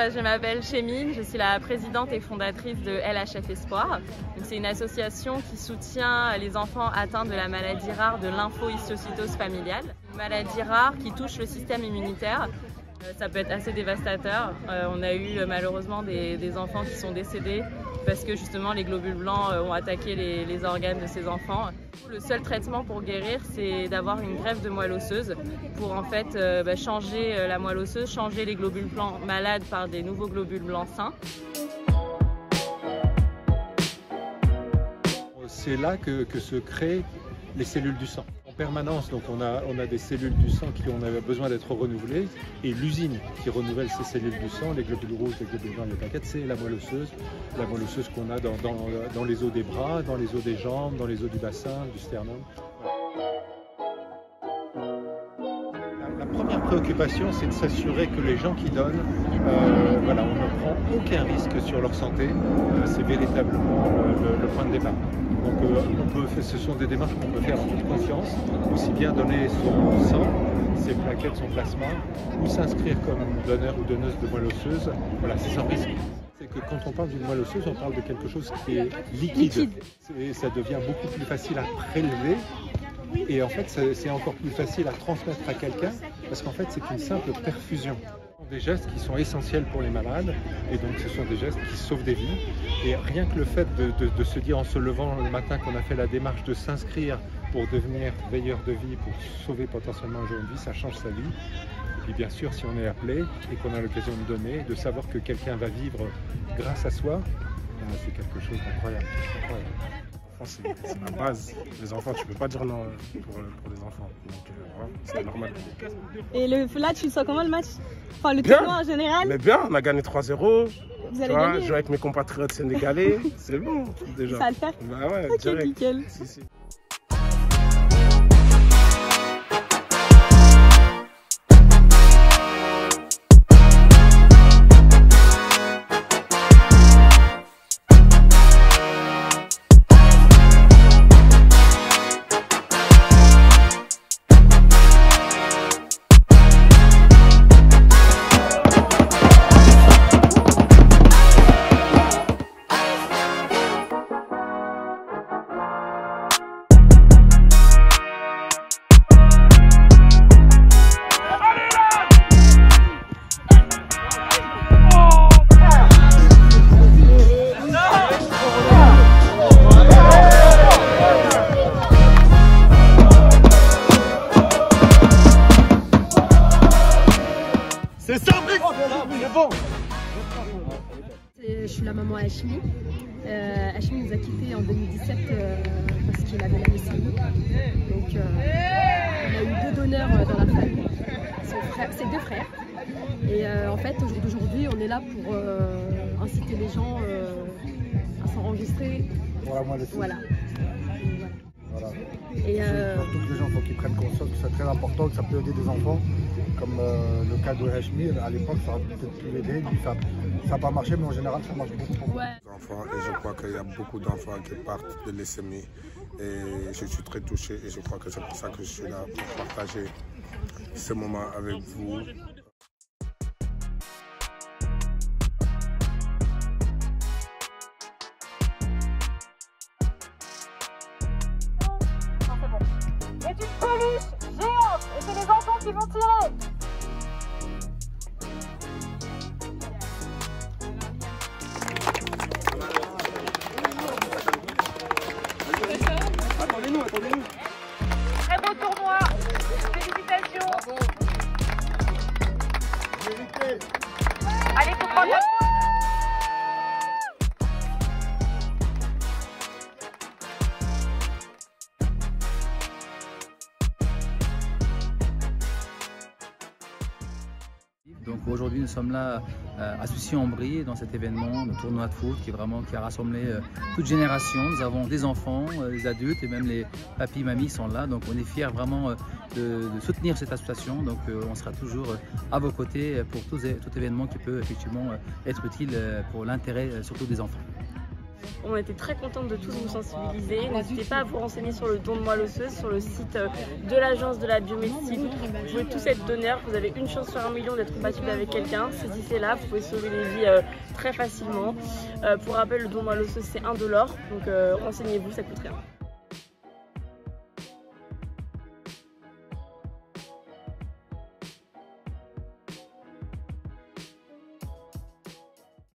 je m'appelle Chémine, je suis la présidente et fondatrice de LHF Espoir. C'est une association qui soutient les enfants atteints de la maladie rare de lymphohistiocytose familiale. Une maladie rare qui touche le système immunitaire. Ça peut être assez dévastateur. On a eu malheureusement des enfants qui sont décédés parce que justement les globules blancs ont attaqué les organes de ces enfants. Le seul traitement pour guérir, c'est d'avoir une greffe de moelle osseuse pour en fait changer la moelle osseuse, changer les globules blancs malades par des nouveaux globules blancs sains. C'est là que se créent les cellules du sang. En permanence, donc on a des cellules du sang qui ont besoin d'être renouvelées, et l'usine qui renouvelle ces cellules du sang, les globules rouges, les globules blancs, les plaquettes, c'est la moelle osseuse qu'on a dans les os des bras, dans les os des jambes, dans les os du bassin, du sternum. La première préoccupation, c'est de s'assurer que les gens qui donnent, on ne prend aucun risque sur leur santé. C'est véritablement le point de départ. Donc ce sont des démarches qu'on peut faire en toute confiance, aussi bien donner son sang, ses plaquettes, son plasma, ou s'inscrire comme donneur ou donneuse de moelle osseuse. Voilà, c'est sans risque. C'est que quand on parle d'une moelle osseuse, on parle de quelque chose qui est liquide. Et ça devient beaucoup plus facile à prélever. Et en fait, c'est encore plus facile à transmettre à quelqu'un, parce qu'en fait, c'est une simple perfusion. Des gestes qui sont essentiels pour les malades, et donc ce sont des gestes qui sauvent des vies. Et rien que le fait de se dire en se levant le matin qu'on a fait la démarche de s'inscrire pour devenir veilleur de vie, pour sauver potentiellement un jour de vie, ça change sa vie. Et puis bien sûr, si on est appelé et qu'on a l'occasion de donner, de savoir que quelqu'un va vivre grâce à soi, c'est quelque chose d'incroyable. C'est la base. Les enfants, tu peux pas dire non pour les enfants. Donc voilà, c'est normal. Et là, tu le sens comment le match? Enfin, le tournoi en général? Mais bien, on a gagné 3-0. Vous allez gagner? Jouer avec mes compatriotes sénégalais, c'est bon déjà. Ça va le faire? Bah ouais, ok, direct. nickel. Si. Je suis la maman Hachmi. Hachmi nous a quittés en 2017 parce qu'il avait la leucémie. Donc on a eu 2 donneurs dans la famille, ses 2 frères. Et en fait au jour d'aujourd'hui on est là pour inciter les gens à s'enregistrer. Pour la moelle osseuse. Voilà. Et surtout que les gens, il faut qu'ils prennent conscience que c'est très important, que ça peut aider des enfants, comme le cas de Hachmi. À l'époque, ça aurait peut-être pu l'aider. Ça n'a pas marché, mais en général, ça marche beaucoup. Ouais. Enfants, et je crois qu'il y a beaucoup d'enfants qui partent de leucémie. Et je suis très touché, et je crois que c'est pour ça que je suis là, pour partager ce moment avec vous. C'est une peluche géante et c'est les enfants qui vont tirer. Attendez-nous. Très beau tournoi. Félicitations. Bravo. Allez, faut prendre la... Donc aujourd'hui nous sommes là à Soucy-en-Brie dans cet événement, le tournoi de foot qui a rassemblé toute génération. Nous avons des enfants, des adultes et même les papis, mamies sont là. Donc on est fiers vraiment de soutenir cette association. Donc on sera toujours à vos côtés pour tout événement qui peut effectivement être utile pour l'intérêt surtout des enfants. On était très contente de tous vous sensibiliser. N'hésitez pas à vous renseigner sur le don de moelle osseuse, sur le site de l'Agence de la biomédecine. Vous pouvez tous être donneurs, vous avez une chance sur 1 million d'être compatible avec quelqu'un. Saisissez-la, vous pouvez sauver des vies très facilement. Pour rappel, le don de moelle osseuse c'est indolore, donc renseignez-vous, ça coûte rien.